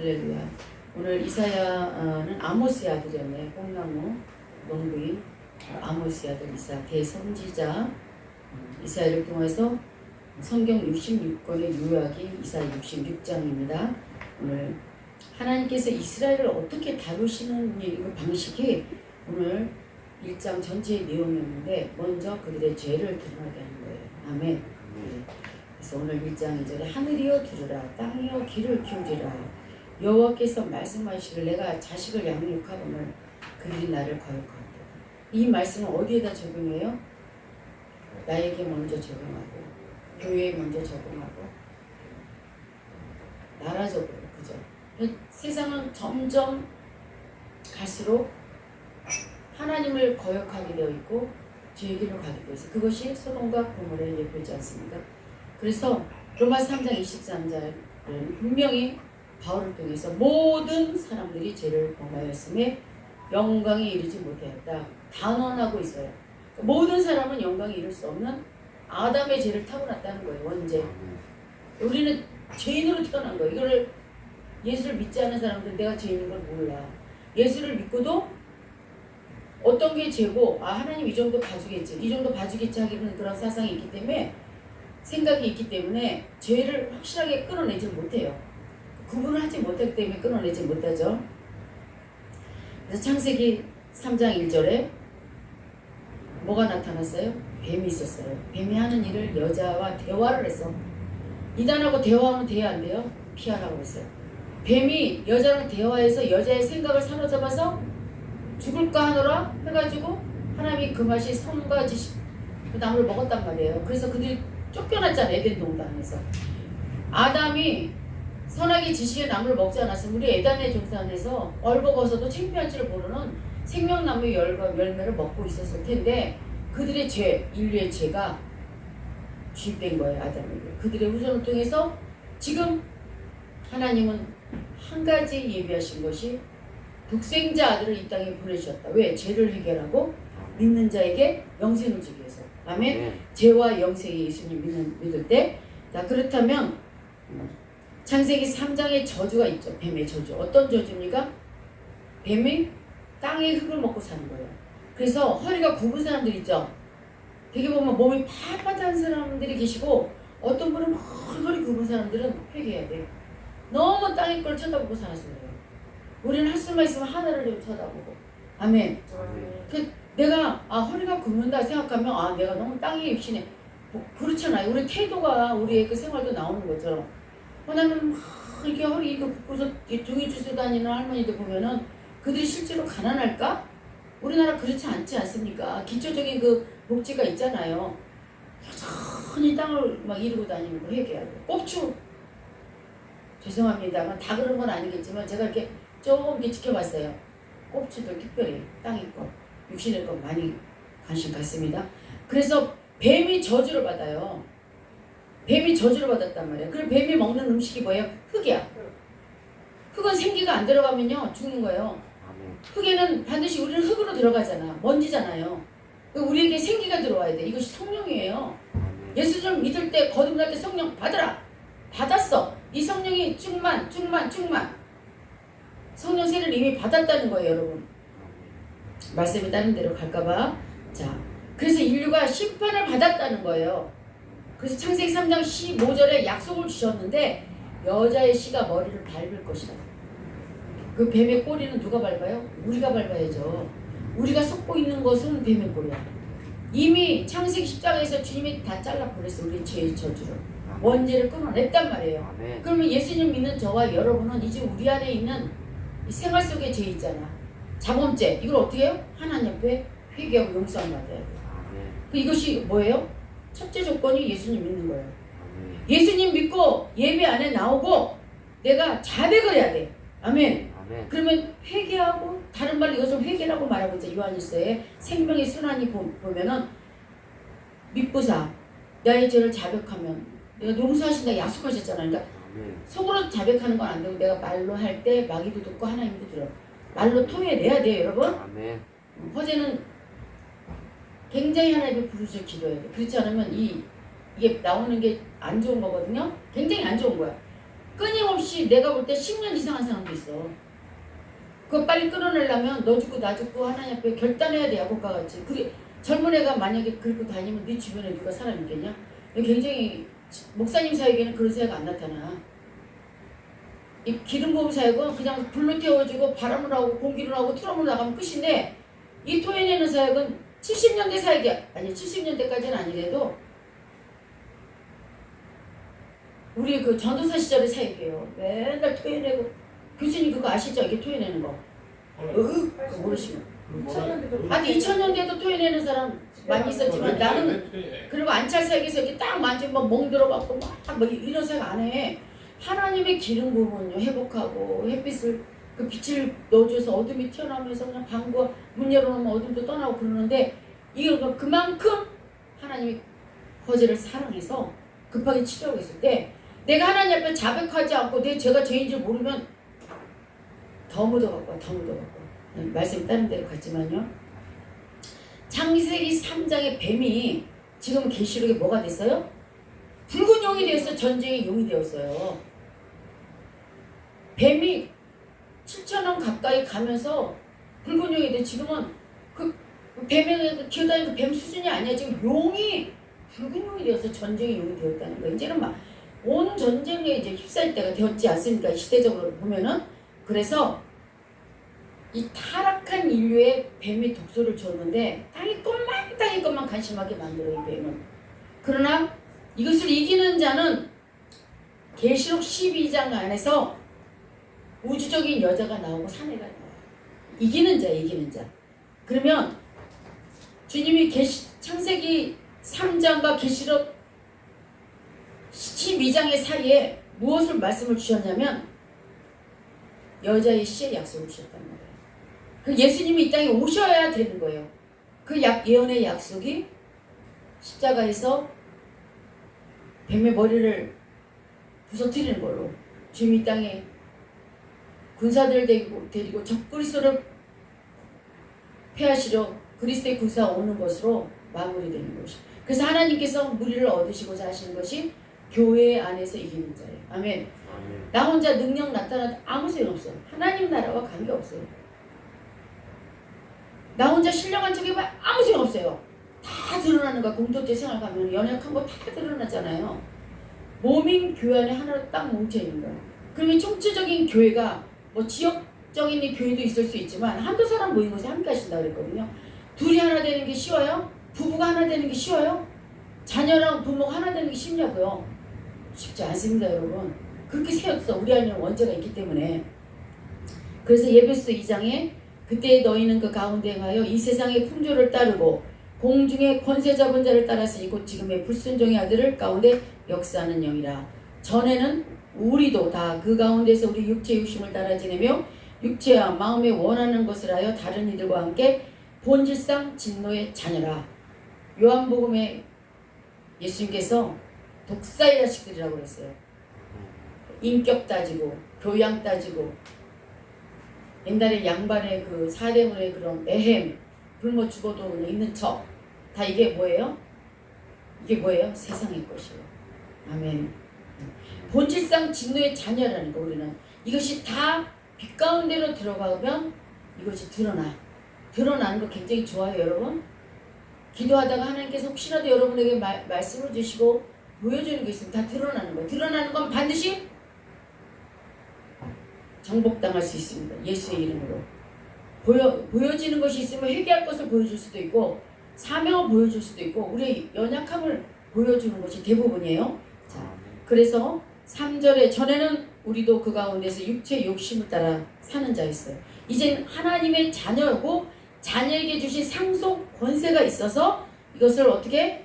할렐루야. 오늘 이사야는 아모스의 아들이었네. 뽕나무 농부인 아모스의 아들 이사야, 대선지자. 이사야를 통해서 성경 66권의 요약이 이사야 66장입니다. 오늘 하나님께서 이스라엘을 어떻게 다루시는 방식이 오늘 1장 전체의 내용이었는데, 먼저 그들의 죄를 드러나게 하는 거예요. 아멘. 네. 그래서 오늘 1장 2절에 하늘이여 들으라, 땅이여 귀를 기울이라, 여호와께서 말씀하시기를 내가 자식을 양육하거늘 그들이 나를 거역하리라. 이 말씀은 어디에다 적용해요? 나에게 먼저 적용하고, 교회에 먼저 적용하고, 나라적으로. 그죠? 세상은 점점 갈수록 하나님을 거역하게 되어 있고 죄의 길로 가게 되어 있어요. 그것이 소돔과 고모라에 예표지 않습니까? 그래서 로마서 3장 23절은 분명히 바울을 통해서 모든 사람들이 죄를 범하였음에 영광에 이르지 못하였다 단언하고 있어요. 모든 사람은 영광에 이를 수 없는 아담의 죄를 타고났다는 거예요. 원죄. 우리는 죄인으로 태어난 거예요. 이거를 예수를 믿지 않는 사람들은 내가 죄인인 걸 몰라. 예수를 믿고도 어떤 게 죄고, 하나님 이 정도 봐주겠지, 이 정도 봐주겠지 하기는 그런 사상이 있기 때문에, 생각이 있기 때문에 죄를 확실하게 끊어내지 못해요. 구분을 하지 못하기 때문에 끊어내지 못하죠. 그래서 창세기 3장 1절에 뭐가 나타났어요? 뱀이 있었어요. 뱀이 하는 일을 여자와 대화를 해서, 이단하고 대화하면 돼야 안 돼요? 피하라고 했어요. 뱀이 여자랑 대화해서 여자의 생각을 사로잡아서 죽을까 하노라 해가지고 하나님이 그 맛이 선과 지식 그 나무를 먹었단 말이에요. 그래서 그들이 쫓겨났잖아요. 에덴 동산에서. 아담이 선악의 지식의 나무를 먹지 않았으면 우리 에덴의 동산에서 얼버거서도 창피할 줄 모르는 생명나무의 열매를 먹고 있었을 텐데, 그들의 죄, 인류의 죄가 주입된 거예요. 아담에게. 그들의 후손을 통해서 지금 하나님은 한 가지 예비하신 것이 독생자 아들을 이 땅에 보내주셨다. 왜? 죄를 해결하고 믿는 자에게 영생을 주기 위해서. 아멘. 네. 죄와 영생의 예수님 믿을 때. 자, 그렇다면 창세기 3장에 저주가 있죠. 뱀의 저주. 어떤 저주입니까? 뱀이 땅의 흙을 먹고 사는 거예요. 그래서 허리가 굽은 사람들 있죠. 되게 보면 몸이 빳빳한 사람들이 계시고, 어떤 분은 허리 굽은 사람들은 회개해야 돼요. 너무 땅의 걸 쳐다보고 살아서 그래요. 우리는 할 수만 있으면 하늘을 좀 쳐다보고. 아멘. 내가 허리가 굽는다 생각하면 내가 너무 땅에 육신에 그렇잖아요. 우리 태도가 우리의 그 생활도 나오는 것처럼. 나는 이렇게 허리 이거 굽고서 종이 주워 다니는 할머니들 보면은 그들이 실제로 가난할까? 우리나라 그렇지 않지 않습니까? 기초적인 그 복지가 있잖아요. 여전히 땅을 막 이루고 다니는 거 회개해야 돼요. 꼽추. 죄송합니다만 다 그런 건 아니겠지만 제가 이렇게 조금 지켜봤어요. 꼽추도 특별히 땅의 것, 육신의 것 많이 관심 갖습니다. 그래서 뱀이 저주를 받아요. 뱀이 저주를 받았단 말이에요. 그리고 뱀이 먹는 음식이 뭐예요? 흙이야. 흙은 생기가 안 들어가면요 죽는 거예요. 흙에는 반드시 우리는 흙으로 들어가잖아. 먼지잖아요. 우리에게 생기가 들어와야 돼. 이것이 성령이에요. 예수 좀 믿을 때, 거듭날 때 성령 받으라. 받았어. 이 성령이 충만. 성령 세례를 이미 받았다는 거예요, 여러분. 말씀이 다른 데로 갈까봐. 자, 그래서 인류가 심판을 받았다는 거예요. 그래서 창세기 3장 15절에 약속을 주셨는데, 여자의 씨가 머리를 밟을 것이다. 그 뱀의 꼬리는 누가 밟아요? 우리가 밟아야죠. 우리가 속고 있는 것은 뱀의 꼬리야. 이미 창세기 10장에서 주님이 다 잘라버렸어. 우리 죄의 저주를. 원죄를 끊어냈단 말이에요. 아멘. 그러면 예수님 믿는 저와 여러분은 이제 우리 안에 있는 이 생활 속의 죄 있잖아. 자범죄. 이걸 어떻게 해요? 하나님 앞에 회개하고 용서함 받아야 돼요. 이것이 뭐예요? 첫째 조건이 예수님 믿는 거예요. 아멘. 예수님 믿고 예배 안에 나오고 내가 자백을 해야 돼. 아멘. 아멘. 그러면 회개하고, 다른 말로 이것을 회개라고 말하고 있죠. 요한일서에 생명의 순환이 보면은 믿부사 나의 죄를 자백하면 내가 용서하신다 약속하셨잖아요. 그러니까 속으로 자백하는 건 안 되고 내가 말로 할 때 마귀도 듣고 하나님도 들어. 말로 토해내야 돼요, 여러분. 아멘. 허재는 굉장히 하나님의 부르짖어 기도해야 돼. 그렇지 않으면 이게 나오는 게 안 좋은 거거든요. 굉장히 안 좋은 거야. 끊임없이 내가 볼 때 10년 이상 한 사람도 있어. 그거 빨리 끊어내려면 너 죽고 나 죽고 하나님 앞에 결단해야 돼. 야곱과 같이. 그게 젊은 애가 만약에 그렇게 다니면 네 주변에 누가 사람 있겠냐? 굉장히 목사님 사역에는 그런 사역 안 나타나. 이 기름 부음 사역은 그냥 불로 태워주고 바람을 하고 공기를 하고 트럼으로 나가면 끝인데, 이 토해내는 사역은 70년대 사역이야. 아니 70년대까지는 아니래도 우리 그 전도사 시절의 사역이에요. 맨날 토해내고. 교수님 그거 아시죠? 이게 토해내는 거. 그거 모르시면. 아니 2000년대도 토해내는 사람 많이 있었지만 나는 그리고 안찰 사역에서 이렇게 딱 만지면 막 멍들어갖고 막 이런 사역 안 해. 하나님의 기름 부으면요 회복하고 햇빛을 그 빛을 넣어줘서 어둠이 튀어나오면서 그냥 방과 문 열어놓으면 어둠도 떠나고 그러는데, 이게 그만큼 하나님이 거제를 사랑해서 급하게 치료하고 있을 때 내가 하나님 앞에 자백하지 않고 내 죄가 죄인 줄 모르면 더 묻어갖고 더 묻어갖고. 말씀이 다른 데로 갔지만요, 창세기 3장의 뱀이 지금 계시록에 뭐가 됐어요? 붉은 용이 되었어요. 전쟁의 용이 되었어요. 뱀이 7,000원 가까이 가면서 붉은 용이 돼. 지금은 그 뱀에 기어다니는 뱀 수준이 아니야. 지금 용이 붉은 용이 되어서 전쟁의 용이 되었다는 거예요. 이제는 막 온 전쟁에 이제 휩싸일 때가 되었지 않습니까? 시대적으로 보면은. 그래서 이 타락한 인류에 뱀이 독소를 줬는데 땅이 것만 간심하게 만들어, 이 뱀은. 그러나 이것을 이기는 자는 계시록 12장 안에서 우주적인 여자가 나오고 사내가 나와요. 이기는 자. 그러면 주님이 창세기 3장과 계시록 12장의 사이에 무엇을 말씀을 주셨냐면 여자의 씨의 약속을 주셨다는 거예요. 그 예수님이 이 땅에 오셔야 되는 거예요. 그 예언의 약속이 십자가에서 뱀의 머리를 부서뜨리는 걸로 주님이 이 땅에 군사들을 데리고 적그리스도를 패하시려 그리스도의 군사가 오는 것으로 마무리되는 것이. 그래서 하나님께서 무리를 얻으시고자 하시는 것이 교회 안에서 이기는 자예요. 아멘. 나 혼자 능력 나타나도 아무 소용없어요. 하나님 나라와 관계없어요. 나 혼자 신령한 척해봐 아무 소용없어요. 다 드러나는 거야. 공동체 생활 가면 연약한 거 다 드러나잖아요. 몸인 교회 안에 하나로 딱 뭉쳐있는 거야. 그러면 총체적인 교회가 뭐 지역적인 교회도 있을 수 있지만 한두 사람 모인 곳에 함께 하신다 그랬거든요. 둘이 하나 되는 게 쉬워요? 부부가 하나 되는 게 쉬워요? 자녀랑 부모가 하나 되는 게 쉽냐고요? 쉽지 않습니다, 여러분. 그렇게 세웠어. 우리 안에는 원죄가 있기 때문에. 그래서 예배소 2장에 그때 너희는 그 가운데 행하여 이 세상의 풍조를 따르고 공중의 권세 잡은 자를 따랐으니 곧 지금의 불순종의 아들을 가운데 역사하는 영이라. 전에는 우리도 다 그 가운데서 우리 육체의 욕심을 따라 지내며 육체와 마음에 원하는 것을 하여 다른 이들과 함께 본질상 진노의 자녀라. 요한복음에 예수님께서 독사의 자식들이라고 그랬어요. 인격 따지고 교양 따지고 옛날에 양반의 그 사대문의 그런 애헴 굶어 죽어도 그냥 있는 척, 다 이게 뭐예요? 이게 뭐예요? 세상의 것이에요. 아멘. 본질상 진노의 자녀라는 거. 우리는 이것이 다 빛 가운데로 들어가면 이것이 드러나는 거 굉장히 좋아요, 여러분. 기도하다가 하나님께서 혹시라도 여러분에게 말씀을 주시고 보여주는 게 있으면 다 드러나는 거예요. 드러나는 건 반드시 정복당할 수 있습니다. 예수의 이름으로. 보여지는 것이 있으면 회개할 것을 보여줄 수도 있고 사명을 보여줄 수도 있고 우리의 연약함을 보여주는 것이 대부분이에요. 자, 그래서 3절에 전에는 우리도 그 가운데서 육체의 욕심을 따라 사는 자였어요. 이제는 하나님의 자녀고 자녀에게 주신 상속 권세가 있어서 이것을 어떻게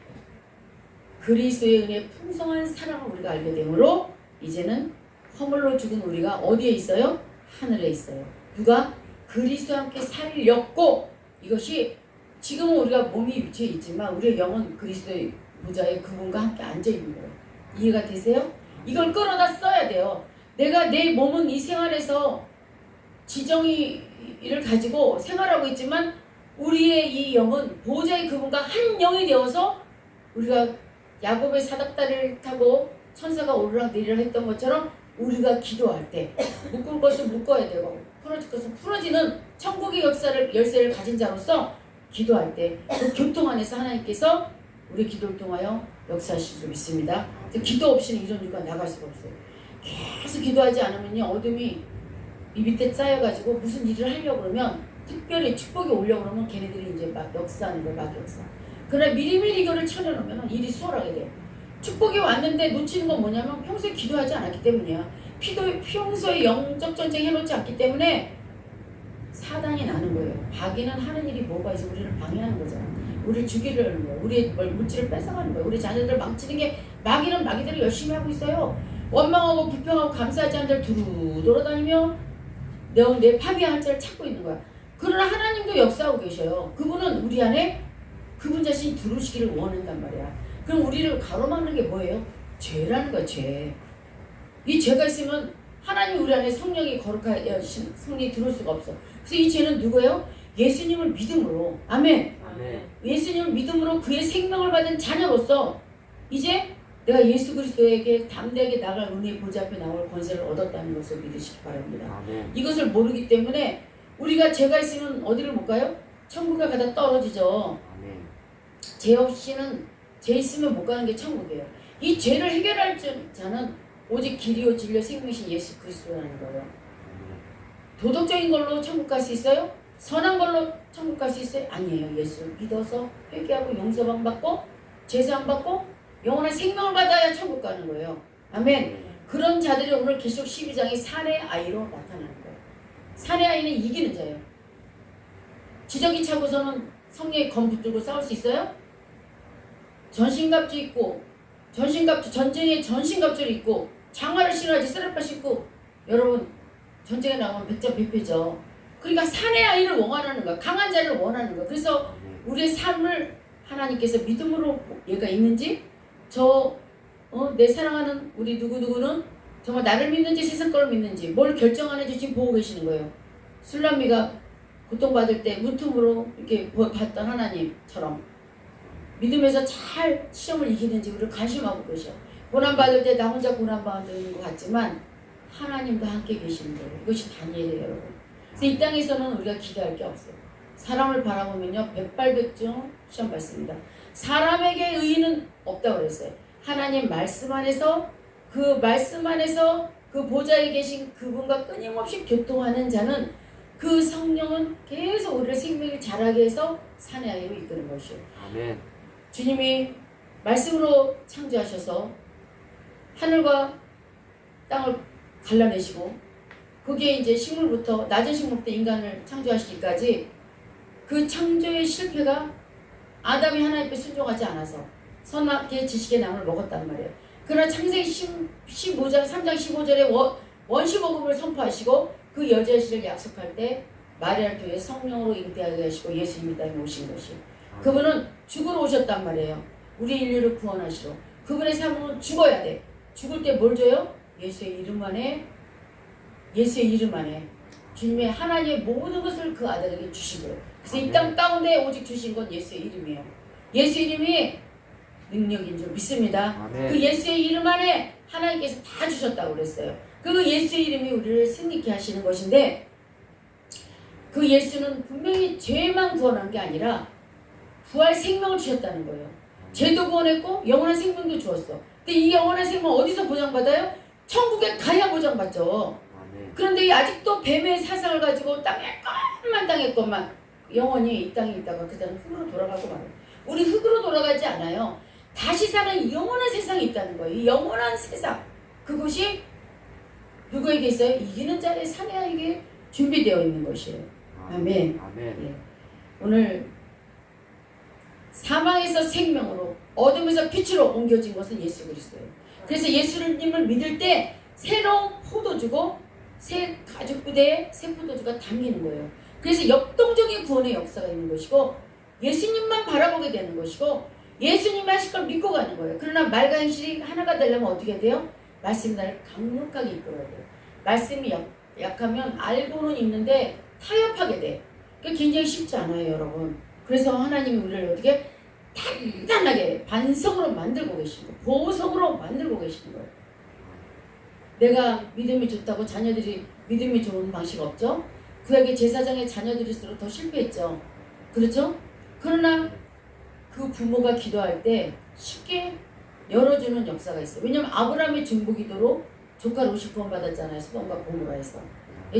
그리스도의 은혜의 풍성한 사랑을 우리가 알게 되므로 이제는 허물로 죽은 우리가 어디에 있어요? 하늘에 있어요. 누가? 그리스도와 함께 살렸고, 이것이 지금은 우리가 몸이 육체에 있지만 우리의 영은 그리스도의 보좌에 그분과 함께 앉아있는 거예요. 이해가 되세요? 이걸 끌어다 써야 돼요. 내가 내 몸은 이 생활에서 지정의를 가지고 생활하고 있지만 우리의 이 영은 보좌의 그분과 한 영이 되어서 우리가 야곱의 사닥다리를 타고 천사가 오르락 내리락 했던 것처럼 우리가 기도할 때 묶을 것을 묶어야 되고 풀어질 것을 풀어지는 천국의 열쇠를 가진 자로서 기도할 때 그 교통 안에서 하나님께서 우리 기도를 통하여 역사하실 줄 믿습니다. 기도 없이는 이런 일과 나갈 수가 없어요. 계속 기도하지 않으면요, 어둠이 이 밑에 쌓여가지고 무슨 일을 하려고 그러면, 특별히 축복이 오려고 그러면 걔네들이 이제 막 역사하는 거예요. 막 역사. 그러나 미리미리 이거를 쳐내놓으면 일이 수월하게 돼요. 축복이 왔는데 놓치는 건 뭐냐면 평소에 기도하지 않았기 때문이야. 평소에 영적 전쟁 해놓지 않기 때문에 사단이 나는 거예요. 마귀는 하는 일이 뭐가 있어? 우리를 방해하는 거잖아. 우리를 죽이려는 거예요. 우리의 물질을 뺏어가는 거예요. 우리 자녀들 망치는 게, 마귀는 마귀대로 열심히 하고 있어요. 원망하고 불평하고 감사하지 않는 자를 두루 돌아다니며 내 파비할 자를 찾고 있는 거야. 그러나 하나님도 역사하고 계셔요. 그분은 우리 안에 그분 자신이 들어오시기를 원한단 말이야. 그럼 우리를 가로막는 게 뭐예요? 죄라는 거야, 죄. 이 죄가 있으면 하나님 우리 안에 성령이 거룩하여 성령이 들어올 수가 없어. 그래서 이 죄는 누구예요? 예수님을 믿음으로. 아멘. 아멘. 예수님을 믿음으로 그의 생명을 받은 자녀로서 이제 내가 예수 그리스도에게 담대하게 나갈 은혜의 보좌 앞에 나올 권세를 얻었다는 것을 믿으시기 바랍니다. 아멘. 이것을 모르기 때문에 우리가 죄가 있으면 어디를 못 가요? 천국에 가다 떨어지죠. 아멘. 죄 없이는, 죄 있으면 못 가는 게 천국이에요. 이 죄를 해결할 자는 오직 길이요 진리요 생명이신 예수 그리스도라는 거예요. 도덕적인 걸로 천국 갈 수 있어요? 선한 걸로 천국 갈 수 있어요? 아니에요. 예수 믿어서 회개하고 용서만 받고 제사함 받고 영원한 생명을 받아야 천국 가는 거예요. 아멘. 그런 자들이 오늘 계시록 12장의 산의 아이로 나타나는 거예요. 산의 아이는 이기는 자예요. 지적이 차고서는 성령의 검 붙들고 싸울 수 있어요? 전신갑주 입고, 전쟁에 전신갑주를 입고 장화를 신어야지 쓰레빠 신고, 여러분 전쟁에 나가면 백전백패죠. 그러니까 산의 아이를 원하는 거야. 강한 자를 원하는 거야. 그래서 우리의 삶을 하나님께서 믿음으로 얘가 있는지, 내 사랑하는 우리 누구누구는 정말 나를 믿는지 세상 걸 믿는지 뭘 결정하는지 지금 보고 계시는 거예요. 술람미가 고통받을 때 문틈으로 이렇게 봤던 하나님처럼 믿음에서 잘 시험을 이기는지 우리를 관심하고 계셔. 고난받을 때 나 혼자 고난받는 것 같지만 하나님도 함께 계시는 거예요. 이것이 다니엘이에요, 여러분. 그래서 이 땅에서는 우리가 기대할 게 없어요. 사람을 바라보면요, 백발백중 시험 받습니다. 사람에게 의의는 없다고 그랬어요. 하나님 말씀 안에서, 그 말씀 안에서 그 보좌에 계신 그분과 끊임없이 교통하는 자는 그 성령은 계속 우리를 생명을 자라게 해서 산의 아이로 이끄는 것이에요. 아멘. 주님이 말씀으로 창조하셔서 하늘과 땅을 갈라내시고 그게 이제 식물부터, 낮은 식물부터 인간을 창조하시기까지 그 창조의 실패가 아담이 하나님 앞에 순종하지 않아서 선악의 지식의 나무를 먹었단 말이에요. 그러나 창세기 15장 3장 15절에 원시복음을 선포하시고 그 여자의 약속할 때 마리아를 통해 성령으로 잉태하게 하시고 예수님이 땅에 오신 것이에요. 그분은 죽으러 오셨단 말이에요. 우리 인류를 구원하시러. 그분의 삶은 죽어야 돼. 죽을 때 뭘 줘요? 예수의 이름 안에, 예수의 이름 안에 주님의 하나님의 모든 것을 그 아들에게 주신 거예요. 그래서 이 땅 가운데 오직 주신 건 예수의 이름이에요. 예수 이름이 능력인 줄 믿습니다. 아멘. 그 예수의 이름 안에 하나님께서 다 주셨다고 그랬어요. 그 예수의 이름이 우리를 승리케 하시는 것인데, 그 예수는 분명히 죄만 구원한 게 아니라 부활 생명을 주셨다는 거예요. 죄도 구원했고 영원한 생명도 주었어. 근데 이 영원한 생명 어디서 보장받아요? 천국에 가야 보장받죠. 아멘. 그런데 아직도 뱀의 사상을 가지고 땅에 것만 영원히 이 땅에 있다가 그 다음 흙으로 돌아가고 말아요. 우리 흙으로 돌아가지 않아요. 다시 사는 영원한 세상이 있다는 거예요. 이 영원한 세상, 그곳이 누구에게 있어요? 이기는 자의 산의 아이에게 준비되어 있는 것이에요. 아멘. 아멘. 예. 오늘 사망에서 생명으로, 어둠에서 빛으로 옮겨진 것은 예수 그리스도예요. 그래서 예수님을 믿을 때 새로운 포도주고 새 가죽 부대에 새 포도주가 담기는 거예요. 그래서 역동적인 구원의 역사가 있는 것이고, 예수님만 바라보게 되는 것이고, 예수님이 하실 걸 믿고 가는 거예요. 그러나 말과 행실이 하나가 되려면 어떻게 돼요? 말씀이 나를 강력하게 이끌어야 돼요. 말씀이 약하면 알고는 있는데 타협하게 돼. 그게 굉장히 쉽지 않아요, 여러분. 그래서 하나님이 우리를 어떻게 단단하게 반석으로 만들고 계시는 거예요. 보석으로 만들고 계시는 거예요. 내가 믿음이 좋다고 자녀들이 믿음이 좋은 방식 없죠? 구약의 제사장의 자녀들일수록 더 실패했죠. 그렇죠? 그러나 그 부모가 기도할 때 쉽게 열어주는 역사가 있어요. 왜냐면 아브라함의 중보기도로 조카 롯이 구원받았잖아요. 소돔과 고모라에서.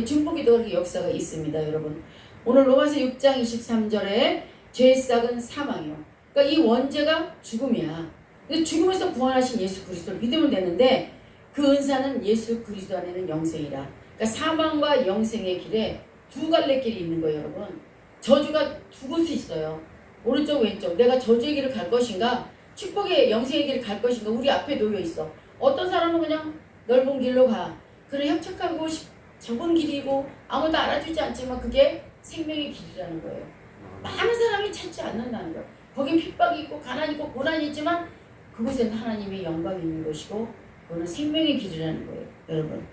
중보기도가 그렇게 역사가 있습니다. 여러분. 오늘 로마서 6장 23절에 죄의 싹은 사망이요. 그러니까 이 원죄가 죽음이야. 근데 죽음에서 구원하신 예수 그리스도를 믿으면 되는데 그 은사는 예수 그리스도 안에는 영생이라. 그러니까 사망과 영생의 길에 두 갈래 길이 있는 거예요. 여러분. 저주가 두 곳이 있어요. 오른쪽 왼쪽. 내가 저주의 길을 갈 것인가 축복의 영생의 길을 갈 것인가 우리 앞에 놓여 있어. 어떤 사람은 그냥 넓은 길로 가. 그래 협착하고 좁은 길이고 아무도 알아주지 않지만 그게 생명의 길이라는 거예요. 많은 사람이 찾지 않는다는 거예요. 거긴 핍박이 있고 가난이 있고 고난이 있지만 그곳에는 하나님의 영광이 있는 것이고 그거는 생명의 길이라는 거예요. 여러분.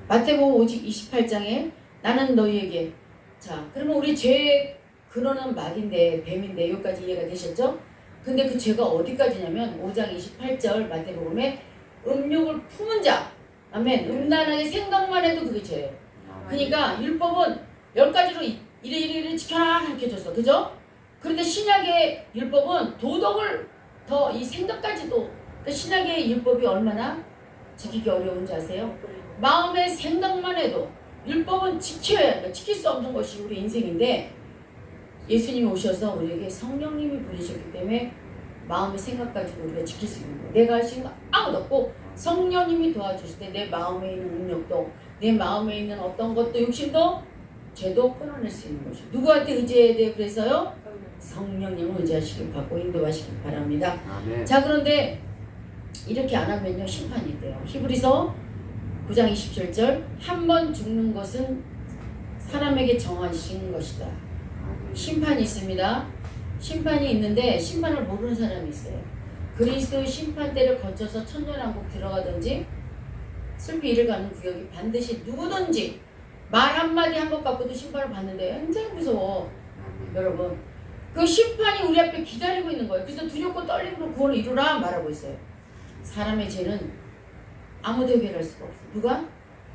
마태복음 28장에 나는 너희에게 자 그러면 우리 죄의 근원은 마귀인데 뱀인데 여기까지 이해가 되셨죠? 근데 그 죄가 어디까지냐면 5장 28절 마태복음에 음욕을 품은 자 아멘 음란하게 생각만 해도 그게 죄예요. 그러니까 율법은 10가지로 이래 지켜라 이렇게 줬어. 그죠? 그런데 신약의 율법은 도덕을 더 이 생각까지도 그러니까 신약의 율법이 얼마나 지키기 어려운지 아세요? 마음의 생각만 해도 율법은 지켜야 한다. 지킬 수 없는 것이 우리 인생인데 예수님이 오셔서 우리에게 성령님이 보내셨기 때문에 마음의 생각까지도 우리가 지킬 수 있는 거예요. 내가 할 수 있는 거 아무도 없고 성령님이 도와주실 때 내 마음에 있는 능력도 내 마음에 있는 어떤 것도 욕심도 죄도 끊어낼 수 있는 것이죠. 누구한테 의지해야 돼요? 그래서요? 성령님을 의지하시길 바고 인도하시길 바랍니다. 아멘. 자 그런데 이렇게 안 하면요 심판이 있대요. 히브리서 9장 27절 한 번 죽는 것은 사람에게 정하신 것이다. 심판이 있습니다. 심판이 있는데 심판을 모르는 사람이 있어요. 그리스도의 심판대를 거쳐서 천년왕국 들어가든지 슬피 이를 가는 구역이 반드시 누구든지 말 한마디 한 것 갖고도 심판을 받는데 굉장히 무서워. 여러분 그 심판이 우리 앞에 기다리고 있는 거예요. 그래서 두렵고 떨림으로 구원을 이루라 말하고 있어요. 사람의 죄는 아무도 해결할 수가 없어. 누가?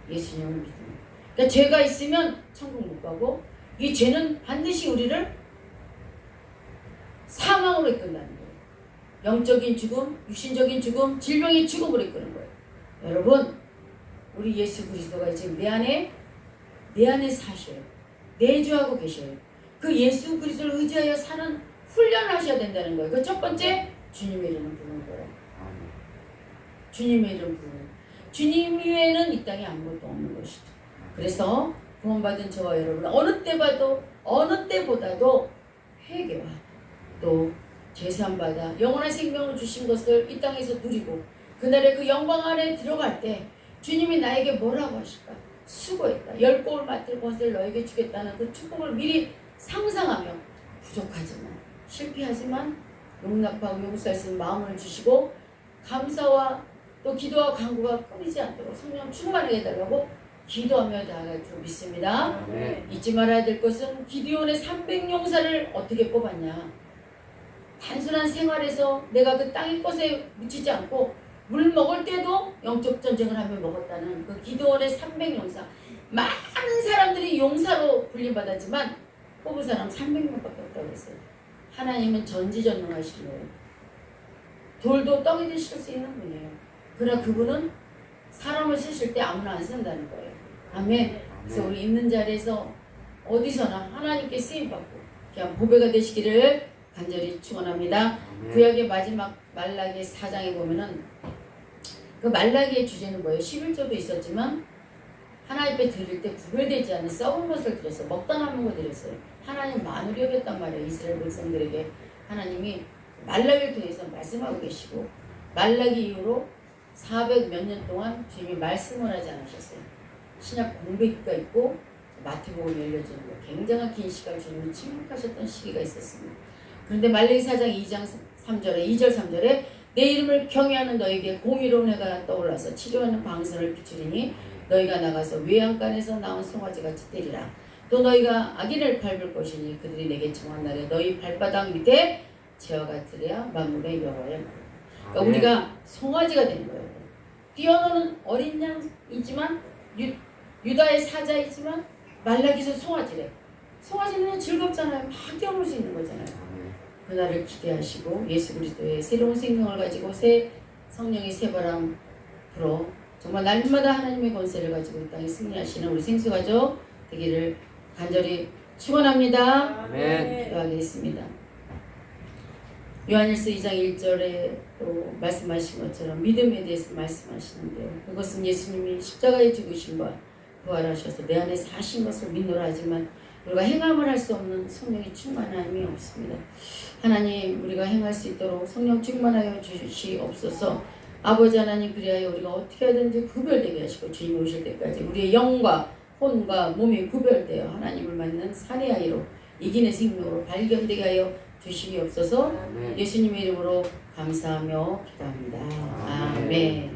예수님을 믿으면. 그러니까 죄가 있으면 천국 못 가고 이 죄는 반드시 우리를 사망으로 이끈다는 거예요. 영적인 죽음, 육신적인 죽음, 질병의 죽음으로 이끄는 거예요. 여러분 우리 예수 그리스도가 지금 내 안에 사셔요. 내주하고 계셔요. 그 예수 그리스도를 의지하여 사는 훈련을 하셔야 된다는 거예요. 그 첫 번째 주님의 이름을 부르는 거예요. 주님의 이름 부르는 주님 외에는 이 땅에 아무것도 없는 것이죠. 그래서 구원받은 저와 여러분 어느 때보다도 회개와 또 제사함받아 영원한 생명을 주신 것을 이 땅에서 누리고 그날의 그 영광 안에 들어갈 때 주님이 나에게 뭐라고 하실까? 수고했다. 10곡을 맡을 것을 너에게 주겠다는 그 축복을 미리 상상하며 부족하지만 실패하지만 용납하고 용서할 수 있는 마음을 주시고 감사와 또 기도와 간구가 끊이지 않도록 성령 충만하게 해달라고 기도하며 나아갈 줄 믿습니다. 네. 잊지 말아야 될 것은 기드온의 300용사를 어떻게 뽑았냐. 단순한 생활에서 내가 그 땅의 것에 묻히지 않고 물 먹을 때도 영적 전쟁을 하며 먹었다는 그 기드온의 300용사. 많은 사람들이 용사로 불림받았지만 뽑은 사람 300명밖에 없다고 했어요. 하나님은 전지전능하신 거예요. 돌도 떡이 되실 수 있는 분이에요. 그러나 그분은 사람을 쓰실 때 아무나 안 쓴다는 거예요. 아멘. 그래서 우리 있는 자리에서 어디서나 하나님께 쓰임받고 그냥 보배가 되시기를 간절히 축원합니다. 구약의 마지막 말라기 4장에 보면은 그 말라기의 주제는 뭐예요? 11조도 있었지만 하나님 앞에 드릴 때 구별되지 않는 썩은 것을 드렸어요. 먹다 남은 거 드렸어요. 하나님 마누리 여겼단 말이에요. 이스라엘 백성들에게 하나님이 말라기를 통해서 말씀하고 계시고 말라기 이후로 400 몇 년 동안 주님이 말씀을 하지 않으셨어요. 신약 공백기가 있고 마태복음이 열려지는 거 굉장한 긴 시간 주님이 침묵하셨던 시기가 있었습니다. 그런데 말라기 4장 2장 3절에 2절 3절에 내 이름을 경외하는 너에게 공의로운 해가 떠올라서 치료하는 광선을 비추리니 너희가 나가서 외양간에서 나온 송아지같이 되리라. 또 너희가 악인을 밟을 것이니 그들이 내게 정한 날에 너희 발바닥 밑에 재와 같으랴 만물의 여호와의 말. 그러니까 우리가 송아지가 되는 거예요. 뛰어노는 어린 양이지만 유다의 사자이지만 말라기서 송아지래. 송아지는 즐겁잖아요. 막 뛰어놀 수 있는 거잖아요. 그날을 기대하시고 예수 그리스도의 새로운 생명을 가지고 새 성령의 새바람 불어 정말 날마다 하나님의 권세를 가지고 이 땅에 승리하시는 우리 생수가족 되기를 간절히 축원합니다. 아멘. 기도하겠습니다. 요한일서 2장 1절에 또 말씀하신 것처럼 믿음에 대해서 말씀하시는데요. 그것은 예수님이 십자가에 죽으심과 부활하셔서 내 안에 사신 것을 믿노라 하지만 우리가 행함을 할 수 없는 성령의 충만함이 없습니다. 하나님 우리가 행할 수 있도록 성령 충만하여 주시옵소서. 아버지 하나님 그리하여 우리가 어떻게 하든지 구별되게 하시고 주님이 오실 때까지 우리의 영과 혼과 몸이 구별되어 하나님을 만난 사내 아이로 이기는 생명으로 발견되게 하여 주시옵소서. 예수님의 이름으로 감사하며 기도합니다. 아멘.